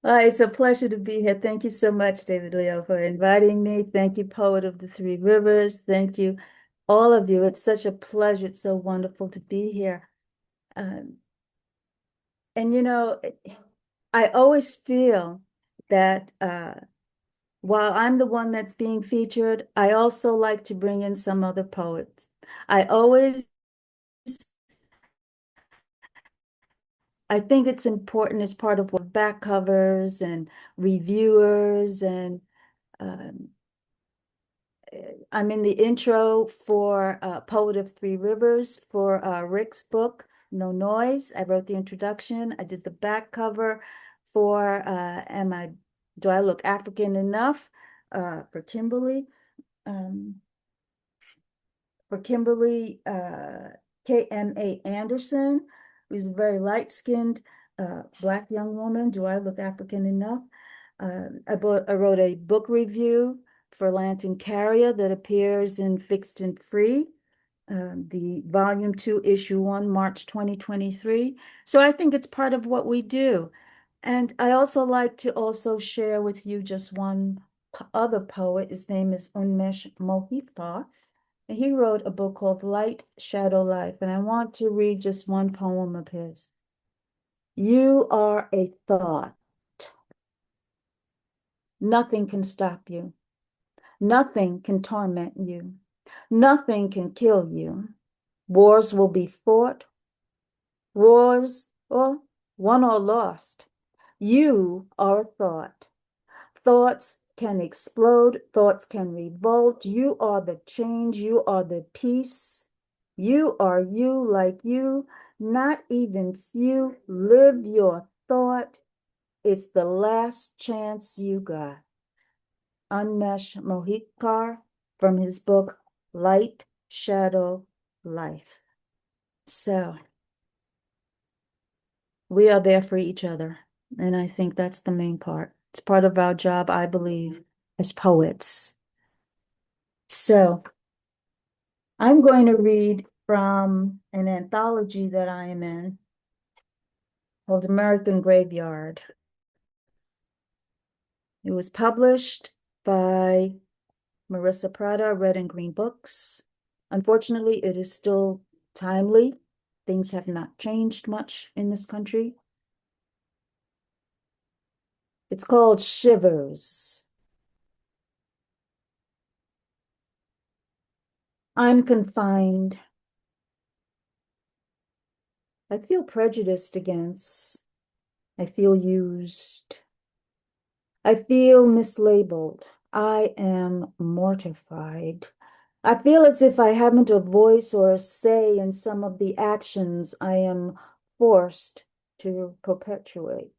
It's a pleasure to be here. Thank you so much, David Leo, for inviting me. Thank you, Poet of the Three Rivers. Thank you, all of you. It's such a pleasure. It's so wonderful to be here. Um, and I always feel that while I'm the one that's being featured, I also like to bring in some other poets. I always, I think it's important as part of what back covers and reviewers and um, I'm in the intro for Poet of Three Rivers for Rick's book, No Noise. I wrote the introduction. I did the back cover for Do I Look African Enough for Kimberly. Um, for Kimberly KMA Anderson, who's a very light-skinned Black young woman. Do I look African enough? I wrote a book review for Lanton Carrier that appears in Fixed and Free, the volume 2, issue 1, March 2023. So I think it's part of what we do. And I also like to also share with you just one other poet. His name is Unmesh Mohipar. And he wrote a book called Light, Shadow, Life. And I want to read just one poem of his. You are a thought. Nothing can stop you. Nothing can torment you. Nothing can kill you. Wars will be fought, wars or won or lost. You are a thought. Thoughts can explode, thoughts can revolt. You are the change, you are the peace. You are you like you, not even few. Live your thought. It's the last chance you got. Unmesh Mohikar from his book, Light, Shadow, Life. So we are there for each other. And I think that's the main part. It's part of our job, I believe, as poets. So I'm going to read from an anthology that I am in called American Graveyard. It was published by Marissa Prada, Red and Green Books. Unfortunately, it is still timely. Things have not changed much in this country. It's called Shivers. I'm confined. I feel prejudiced against. I feel used. I feel mislabeled. I am mortified. I feel as if I haven't a voice or a say in some of the actions I am forced to perpetuate.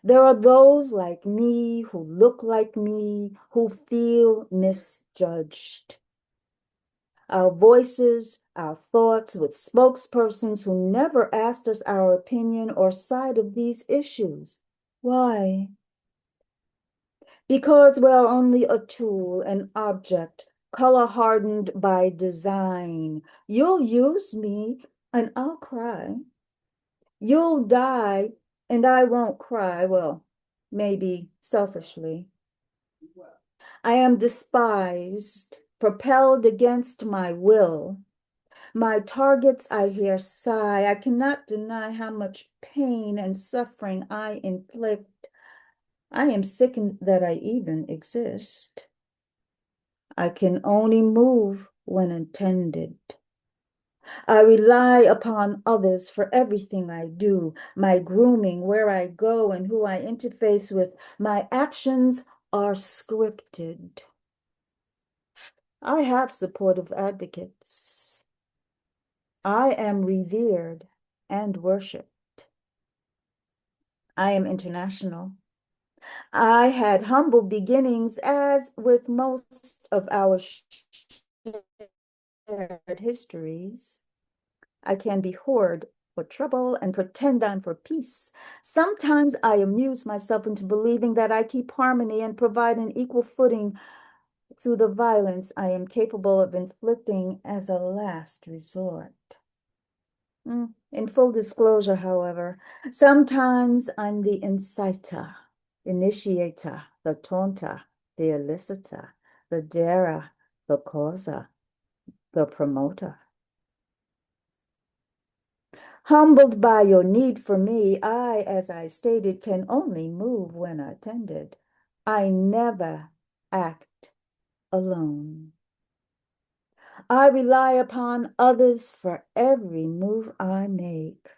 There are those like me who look like me, who feel misjudged. Our voices, our thoughts with spokespersons who never asked us our opinion or side of these issues. Why? Because we're only a tool, an object, color hardened by design. You'll use me and I'll cry. You'll die and I won't cry. Well, maybe selfishly. I am despised, propelled against my will. My targets I hear sigh. I cannot deny how much pain and suffering I inflict. I am sickened that I even exist. I can only move when intended. I rely upon others for everything I do, my grooming, where I go, and who I interface with. My actions are scripted. I have supportive advocates. I am revered and worshiped. I am international. I had humble beginnings, as with most of our shared histories. I can be hoard for trouble and pretend I'm for peace. Sometimes I amuse myself into believing that I keep harmony and provide an equal footing through the violence I am capable of inflicting as a last resort. In full disclosure, however, sometimes I'm the inciter, initiator, the taunter, the elicitor, the darer, the causer, the promoter. Humbled by your need for me, I, as I stated, can only move when attended. I never act alone. I rely upon others for every move I make.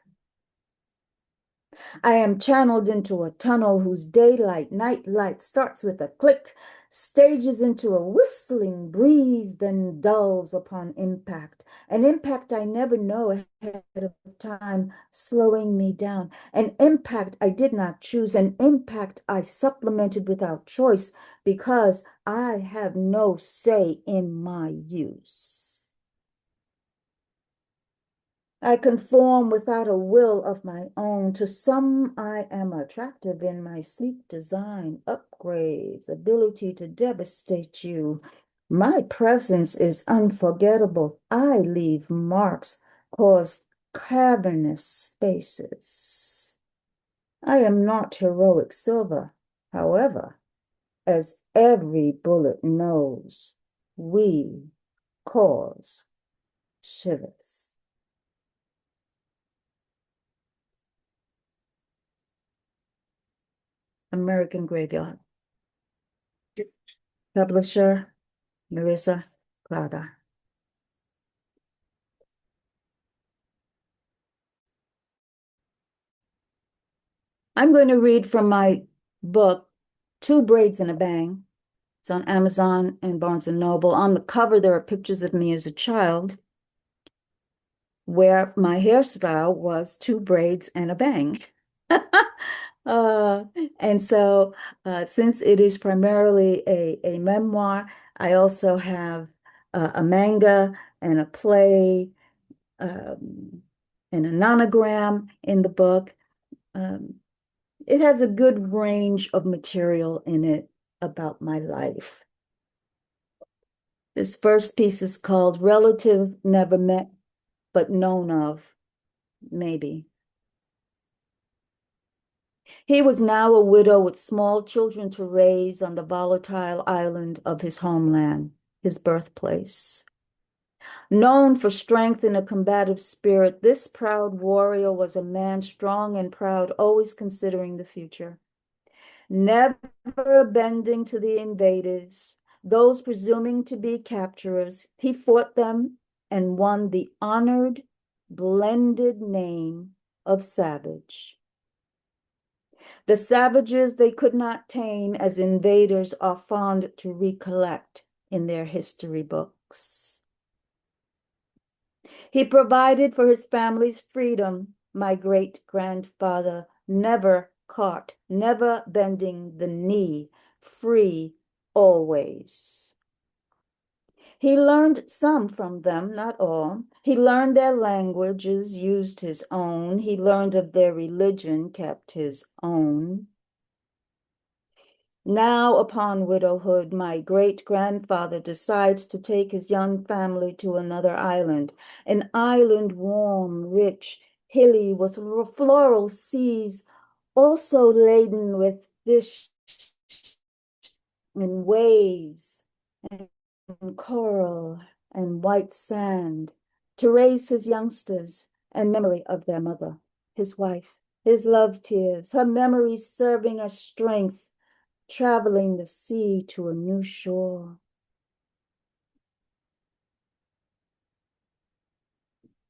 I am channeled into a tunnel whose daylight, night light starts with a click, stages into a whistling breeze, then dulls upon impact. An impact I never know ahead of time, slowing me down. An impact I did not choose, an impact I supplemented without choice because I have no say in my use. I conform without a will of my own. To some, I am attractive in my sleek design, upgrades, ability to devastate you. My presence is unforgettable. I leave marks, cause cavernous spaces. I am not heroic silver. However, as every bullet knows, we cause shivers. American Graveyard. Publisher, Marissa Prada. I'm going to read from my book, Two Braids and a Bang. It's on Amazon and Barnes and Noble. On the cover, there are pictures of me as a child where my hairstyle was two braids and a bang. uh, and so, since it is primarily a memoir, I also have a manga and a play um, and a nonogram in the book. Um, it has a good range of material in it about my life. This first piece is called Relative Never Met But Known of, maybe. He was now a widow with small children to raise on the volatile island of his homeland, his birthplace. Known for strength and a combative spirit, this proud warrior was a man strong and proud, always considering the future. Never bending to the invaders, those presuming to be capturers, he fought them and won the honored, blended name of savage. The savages they could not tame, as invaders are fond to recollect in their history books. He provided for his family's freedom, my great-grandfather, never caught, never bending the knee, free always. He learned some from them, not all. He learned their languages, used his own. He learned of their religion, kept his own. Now, upon widowhood, my great-grandfather decides to take his young family to another island, an island warm, rich, hilly, with floral seas, also laden with fish and waves and coral and white sand, to raise his youngsters and memory of their mother, his wife, his love tears, her memories serving as strength, traveling the sea to a new shore.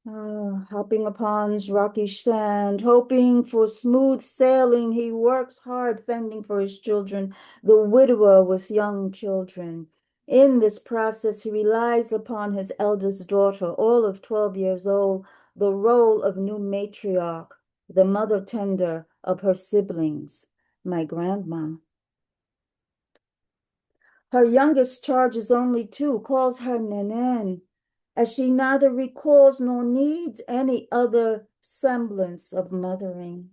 Hopping upon rocky sand, hoping for smooth sailing, he works hard fending for his children, the widower with young children. In this process, he relies upon his eldest daughter, all of 12 years old, the role of new matriarch, the mother tender of her siblings, my grandma. Her youngest charge is only 2, calls her Nenen, as she neither recalls nor needs any other semblance of mothering.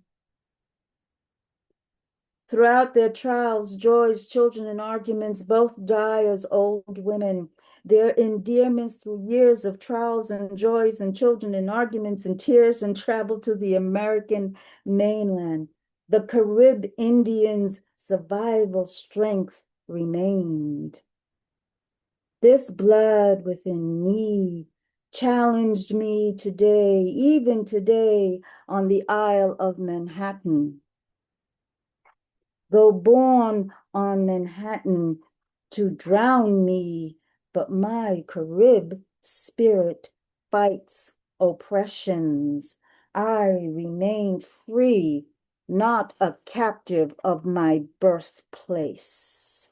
Throughout their trials, joys, children, and arguments, both die as old women. Their endearments through years of trials and joys and children and arguments and tears and travel to the American mainland. The Carib Indians' survival strength remained. This blood within me challenged me today, even today, on the Isle of Manhattan. Though born on Manhattan to drown me, but my Carib spirit fights oppressions. I remain free, not a captive of my birthplace.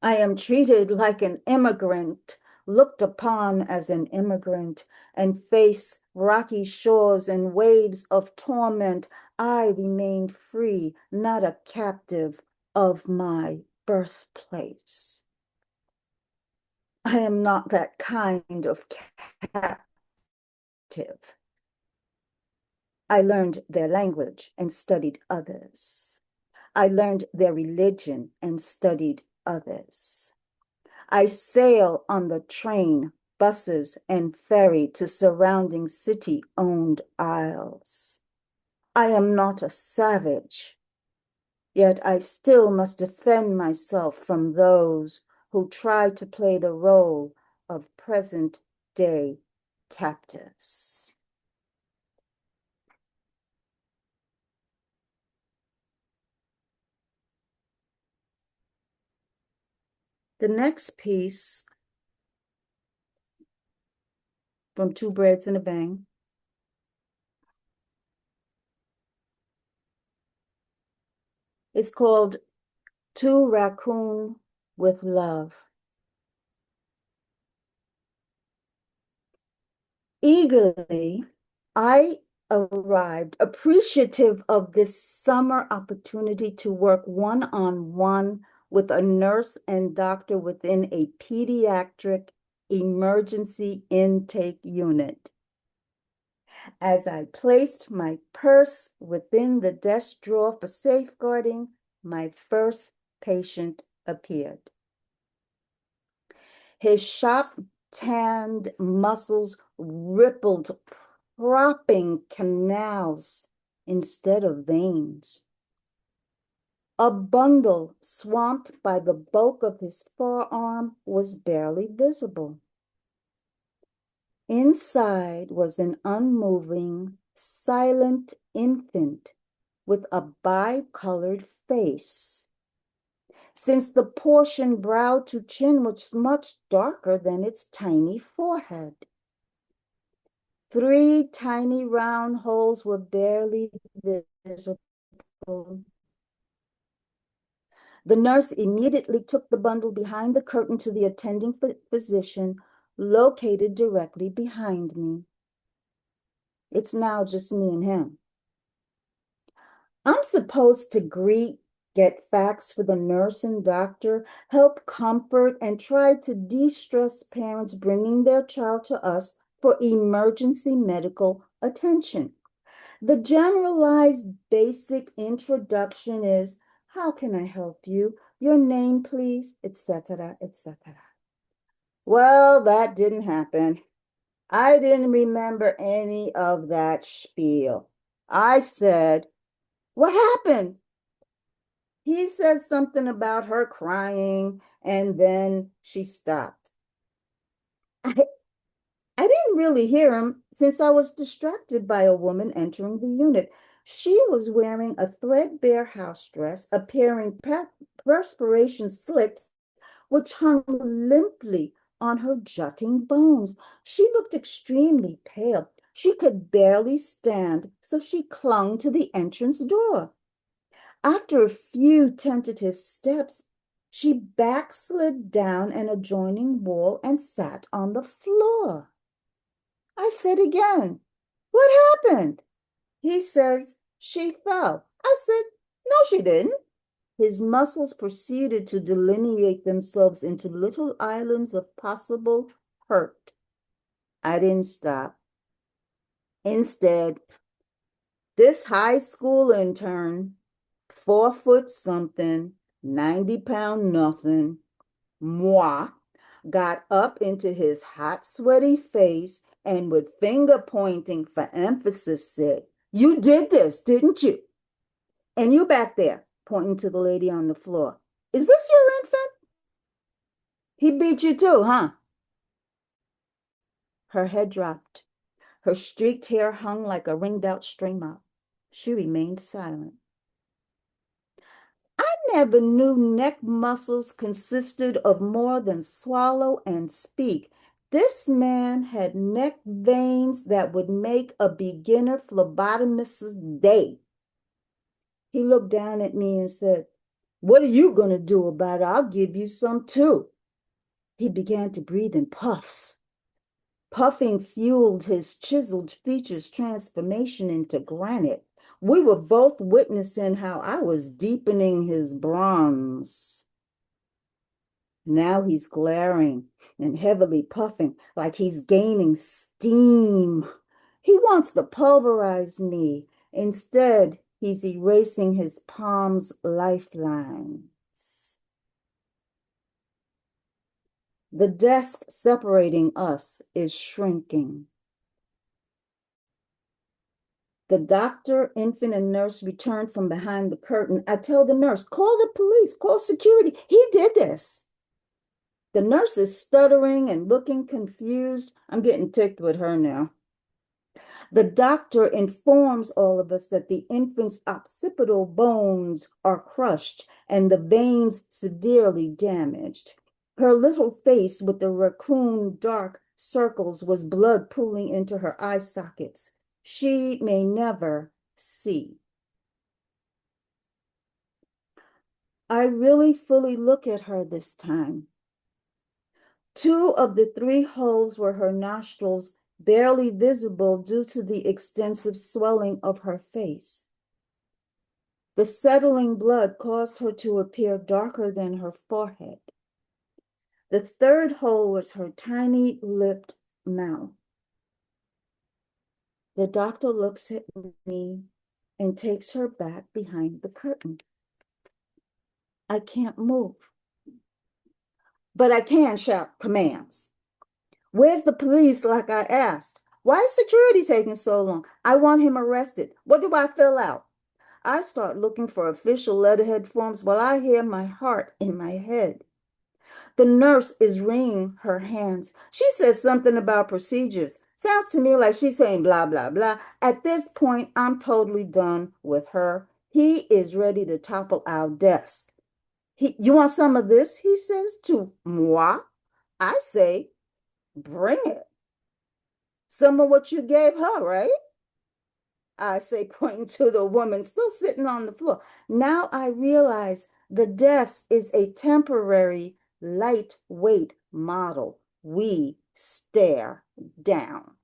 I am treated like an immigrant, looked upon as an immigrant, and face rocky shores and waves of torment. I remain free, not a captive of my birthplace. I am not that kind of captive. I learned their language and studied others. I learned their religion and studied others. I sail on the train, buses, and ferry to surrounding city-owned isles. I am not a savage, yet I still must defend myself from those who try to play the role of present-day captives. The next piece, from Two Breads and a Bang, is called To Raccoon with Love. Eagerly, I arrived appreciative of this summer opportunity to work one-on-one with a nurse and doctor within a pediatric emergency intake unit. As I placed my purse within the desk drawer for safeguarding, my first patient appeared. His sharp-tanned muscles rippled, propping canals instead of veins. A bundle swamped by the bulk of his forearm was barely visible. Inside was an unmoving, silent infant with a bicolored face, since the portion brow to chin was much darker than its tiny forehead. 3 tiny round holes were barely visible. The nurse immediately took the bundle behind the curtain to the attending physician, located directly behind me. It's now just me and him. I'm supposed to greet, get facts for the nurse and doctor, help comfort, and try to de-stress parents bringing their child to us for emergency medical attention. The generalized basic introduction is, how can I help you? Your name, please, etc., etc. Well, that didn't happen. I didn't remember any of that spiel. I said, what happened? He says something about her crying, and then she stopped. I didn't really hear him since I was distracted by a woman entering the unit. She was wearing a threadbare house dress, appearing perspiration slicked, which hung limply on her jutting bones. She looked extremely pale. She could barely stand, so she clung to the entrance door. After a few tentative steps, she backslid down an adjoining wall and sat on the floor. I said again, what happened? He says, she fell. I said, no, she didn't. His muscles proceeded to delineate themselves into little islands of possible hurt. I didn't stop. Instead, this high school intern, 4 foot something, 90-pound nothing, moi, got up into his hot, sweaty face, and with finger pointing for emphasis said, "You did this, didn't you? And you back there," pointing to the lady on the floor. "Is this your infant? He beat you too, huh?" Her head dropped. Her streaked hair hung like a ringed out string mop. She remained silent. I never knew neck muscles consisted of more than swallow and speak. This man had neck veins that would make a beginner phlebotomist's day. He looked down at me and said, "What are you going to do about it? I'll give you some too." He began to breathe in puffs. Puffing fueled his chiseled features' transformation into granite. We were both witnessing how I was deepening his bronze. Now he's glaring and heavily puffing like he's gaining steam. He wants to pulverize me. Instead, he's erasing his palm's lifelines. The desk separating us is shrinking. The doctor, infant, and nurse return from behind the curtain. I tell the nurse, "Call the police, call security. He did this." The nurse is stuttering and looking confused. I'm getting ticked with her now. The doctor informs all of us that the infant's occipital bones are crushed and the veins severely damaged. Her little face with the raccoon dark circles was blood pooling into her eye sockets. She may never see. I really fully look at her this time. 2 of the 3 holes were her nostrils, barely visible due to the extensive swelling of her face. The settling blood caused her to appear darker than her forehead. The 3rd hole was her tiny lipped mouth. The doctor looks at me and takes her back behind the curtain. I can't move, but I can shout commands. "Where's the police?" like I asked. "Why is security taking so long? I want him arrested. What do I fill out?" I start looking for official letterhead forms while I hear my heart in my head. The nurse is wringing her hands. She says something about procedures. Sounds to me like she's saying blah, blah, blah. At this point, I'm totally done with her. He is ready to topple our desk. "You want some of this?" he says to moi. I say, "Bring it." "Some of what you gave her, right?" I say, pointing to the woman still sitting on the floor. Now I realize the desk is a temporary, lightweight model. We stare down.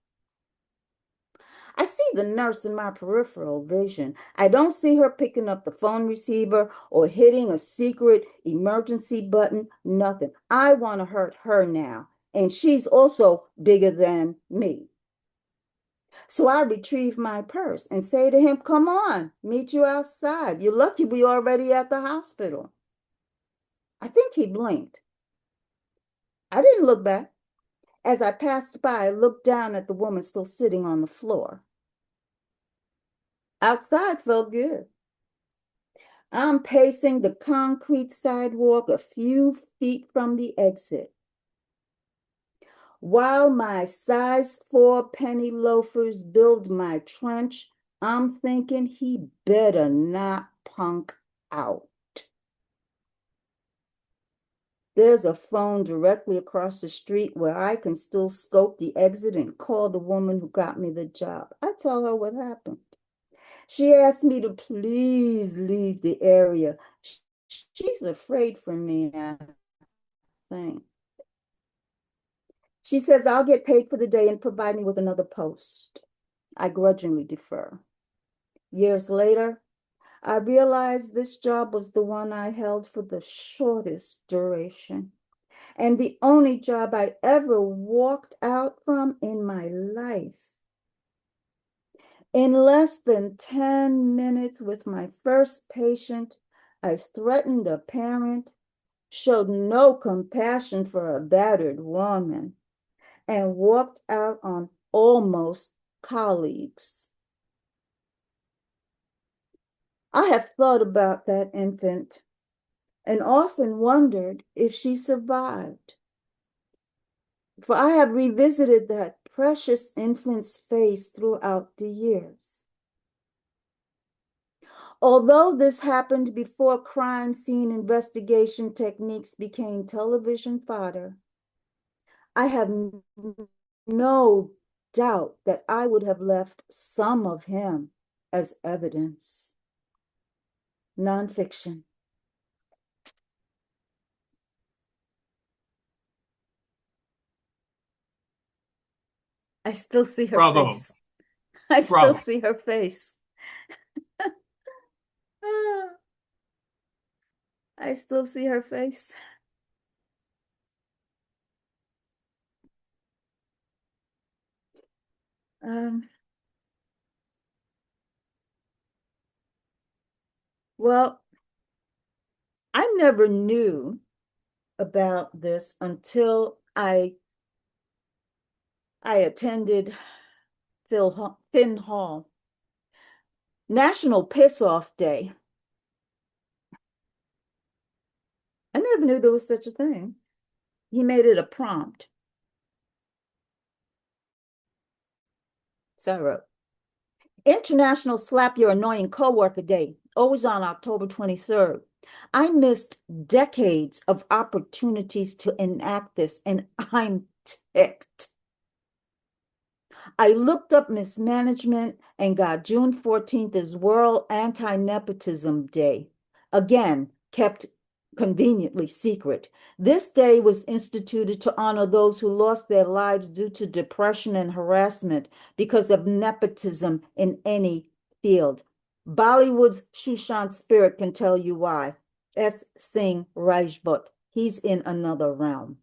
I see the nurse in my peripheral vision. I don't see her picking up the phone receiver or hitting a secret emergency button, nothing. I want to hurt her now, and she's also bigger than me. So I retrieve my purse and say to him, "Come on, meet you outside. You're lucky we already at the hospital." I think he blinked. I didn't look back. As I passed by, I looked down at the woman still sitting on the floor. Outside felt good. I'm pacing the concrete sidewalk a few feet from the exit. While my size 4 penny loafers build my trench, I'm thinking he better not punk out. There's a phone directly across the street where I can still scope the exit and call the woman who got me the job. I tell her what happened. She asked me to please leave the area. She's afraid for me, I think. She says I'll get paid for the day and provide me with another post. I grudgingly defer. Years later, I realized this job was the one I held for the shortest duration and the only job I ever walked out from in my life. In less than 10 minutes with my first patient, I threatened a parent showed no compassion for a battered woman, and walked out on almost colleagues. I have thought about that infant and often wondered if she survived. For I have revisited that precious infant's face throughout the years. Although this happened before crime scene investigation techniques became television fodder, I have no doubt that I would have left some of him as evidence. Nonfiction. I still see her Bravo. face. I still Bravo. see her face. I still see her face. Um, well, I never knew about this until I attended Finn Hall. National Piss Off Day. I never knew there was such a thing. He made it a prompt. So I wrote, International Slap Your Annoying Coworker Day, always on October 23rd. I missed decades of opportunities to enact this, and I'm ticked. I looked up mismanagement and got June 14th is World Anti-Nepotism Day. Again, kept conveniently secret. This day was instituted to honor those who lost their lives due to depression and harassment because of nepotism in any field. Bollywood's Sushant Spirit can tell you why. S. Singh Rajput. He's in another realm.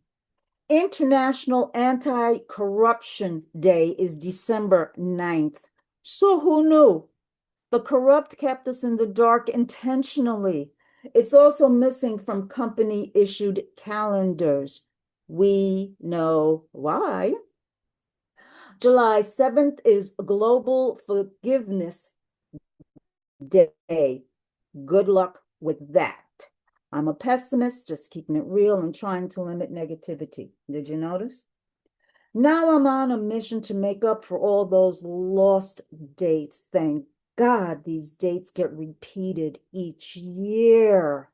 International Anti-Corruption Day is December 9th. So who knew? The corrupt kept us in the dark intentionally. It's also missing from company-issued calendars. We know why. July 7th is Global Forgiveness Day. Good luck with that. I'm a pessimist, just keeping it real and trying to limit negativity. Did you notice? Now I'm on a mission to make up for all those lost dates. Thank God these dates get repeated each year.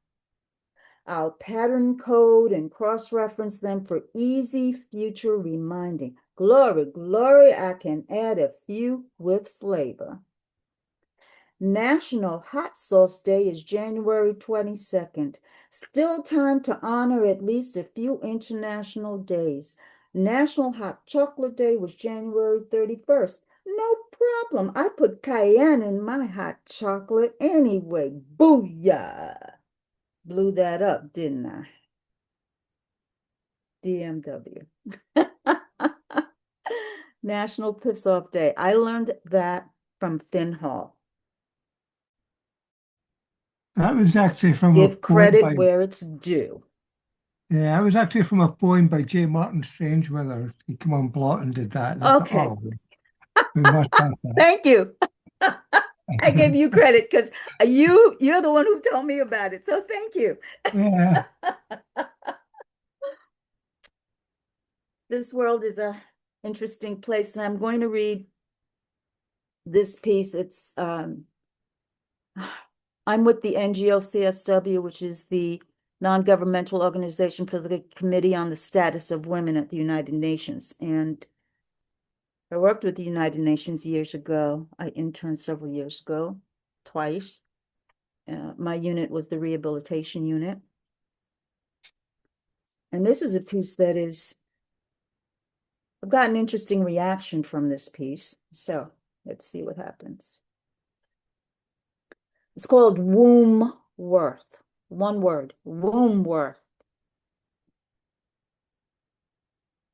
I'll pattern code and cross-reference them for easy future reminding. Glory, glory, I can add a few with flavor. National Hot Sauce Day is January 22nd. Still time to honor at least a few international days. National Hot Chocolate Day was January 31st. No problem. I put cayenne in my hot chocolate anyway. Booyah! Blew that up, didn't I? DMW. National Piss Off Day. I learned that from Finn Hall. That was actually from a Give poem credit by, where it's due. yeah, that was actually from a poem by J. Martin Strangeweather. He came on Blot and did that. And I thought, Okay. oh, we must have that. Thank you. I gave you credit because you're the one who told me about it. So thank you. Yeah. This world is a interesting place, and I'm going to read this piece. It's I'm with the NGO CSW, which is the non-governmental organization for the Committee on the Status of Women at the United Nations. And I worked with the United Nations years ago. I interned several years ago, twice. My unit was the rehabilitation unit. And this is a piece that I've got an interesting reaction from this piece. So let's see what happens. It's called Womb Worth. One word, womb worth.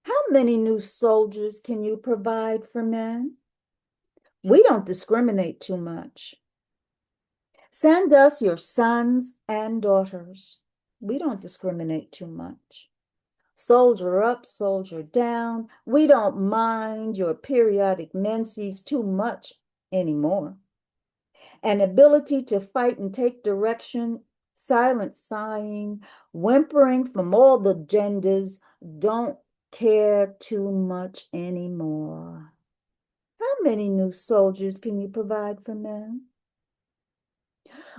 How many new soldiers can you provide for men? We don't discriminate too much. Send us your sons and daughters. We don't discriminate too much. Soldier up, soldier down. We don't mind your periodic menses too much anymore. An ability to fight and take direction, silent sighing, whimpering from all the genders, don't care too much anymore. How many new soldiers can you provide for men?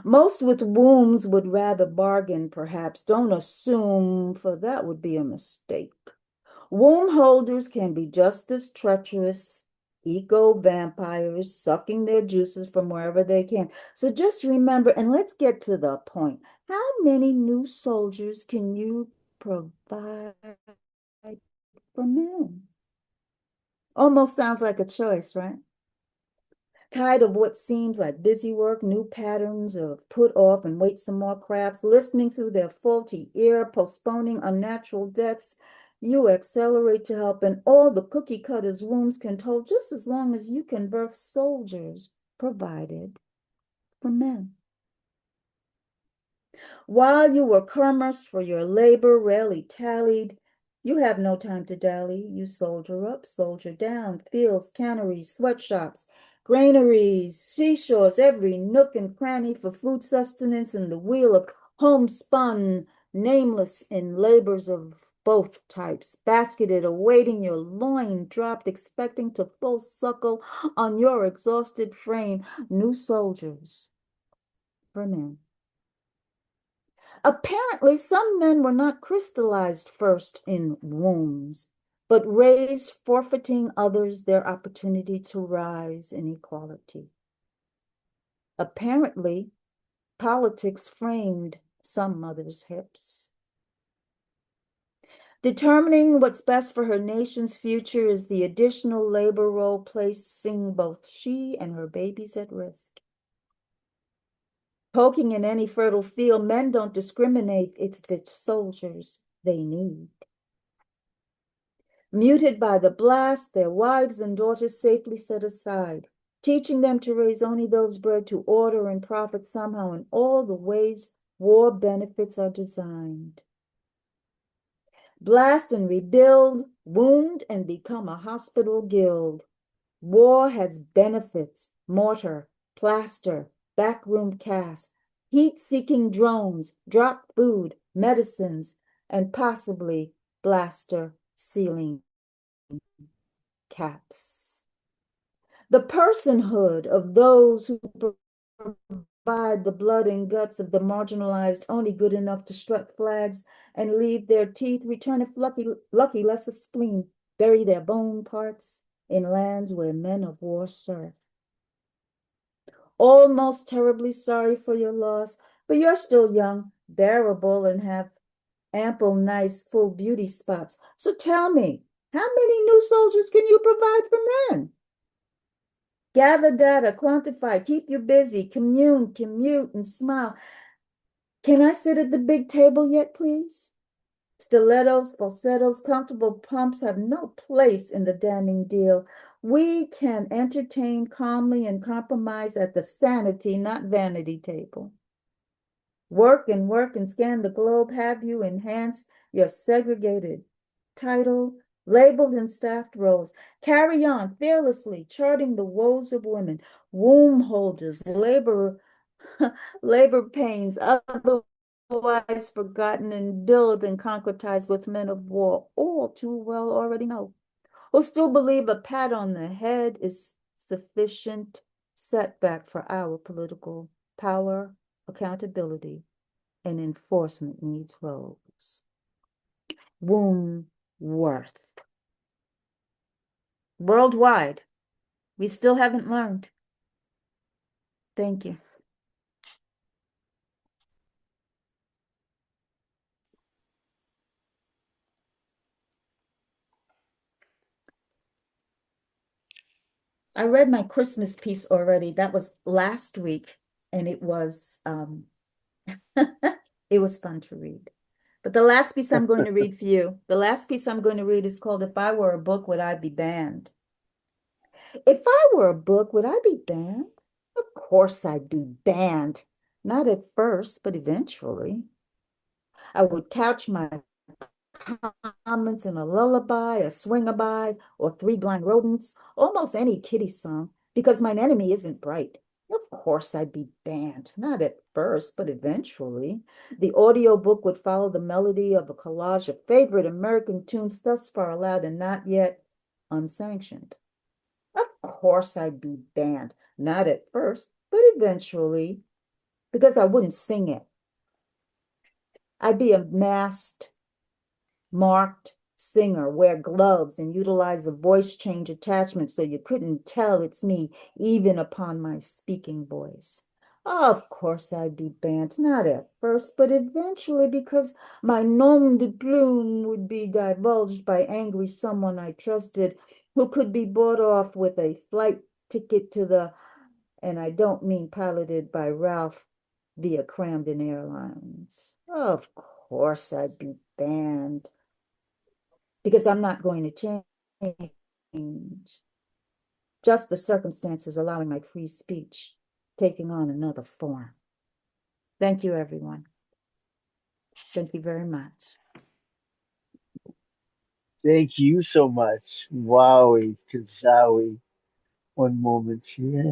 Most with wombs would rather bargain, perhaps. Don't assume, for that would be a mistake. Womb holders can be just as treacherous, eco vampires, sucking their juices from wherever they can. So just remember, and let's get to the point. How many new soldiers can you provide for men? Almost sounds like a choice, right? Tired of what seems like busy work, new patterns of put off and wait some more crafts, listening through their faulty ear, postponing unnatural deaths, you accelerate to help, and all the cookie cutters' wombs can hold just as long as you can birth soldiers provided for men. While you were commerced for your labor, rarely tallied, you have no time to dally. You soldier up, soldier down, fields, canneries, sweatshops, granaries, seashores, every nook and cranny for food sustenance and the wheel of homespun, nameless in labors of both types, basketed, awaiting your loin dropped, expecting to full suckle on your exhausted frame. New soldiers for men. Apparently, some men were not crystallized first in wombs, but raised, forfeiting others their opportunity to rise in equality. Apparently, politics framed some mothers' hips. Determining what's best for her nation's future is the additional labor role, placing both she and her babies at risk. Poking in any fertile field, men don't discriminate, it's the soldiers they need. Muted by the blast, their wives and daughters safely set aside, teaching them to raise only those bred to order and profit somehow in all the ways war benefits are designed. Blast and rebuild, wound and become a hospital guild. War has benefits, mortar, plaster, backroom cast, heat-seeking drones, drop food, medicines, and possibly blaster ceiling caps. The personhood of those who provide the blood and guts of the marginalized, only good enough to strut flags and leave their teeth, return if lucky less a spleen, bury their bone parts in lands where men of war serve. Almost terribly sorry for your loss, but you're still young, bearable, and have ample, nice, full beauty spots. So tell me, how many new soldiers can you provide for men? Gather data, quantify, keep you busy, commune, commute, and smile. Can I sit at the big table yet, please? Stilettos, falsettos, comfortable pumps have no place in the damning deal. We can entertain calmly and compromise at the sanity, not vanity table. Work and scan the globe, have you enhance your segregated title, labeled and staffed roles. Carry on fearlessly, charting the woes of women, womb holders, labor pains, otherwise forgotten and billed and concretized with men of war, all too well already know, who still believe a pat on the head is sufficient setback for our political power, accountability, and enforcement needs roles. Womb worth. Worldwide, we still haven't learned. Thank you. I read my Christmas piece already. That was last week, and it was it was fun to read. But the last piece I'm going to read for you, the last piece I'm going to read is called If I Were a Book, Would I Be Banned? If I were a book, would I be banned? Of course I'd be banned. Not at first, but eventually. I would couch my comments in a lullaby, a swing-a-bye, or Three Blind Rodents, almost any kitty song, because mine enemy isn't bright. Of course, I'd be banned, not at first, but eventually. The audiobook would follow the melody of a collage of favorite American tunes thus far allowed and not yet unsanctioned. Of course, I'd be banned, not at first, but eventually, because I wouldn't sing it. I'd be a masked marked singer, wear gloves, and utilize a voice change attachment so you couldn't tell it's me, even upon my speaking voice. Of course, I'd be banned, not at first, but eventually, because my nom de plume would be divulged by angry someone I trusted who could be bought off with a flight ticket to the, and I don't mean piloted by Ralph via Camden Airlines. Of course, I'd be banned because I'm not going to change. Just the circumstances allowing my free speech taking on another form. Thank you, everyone. Thank you very much. Thank you so much. Wowie, kazowie. One moment here.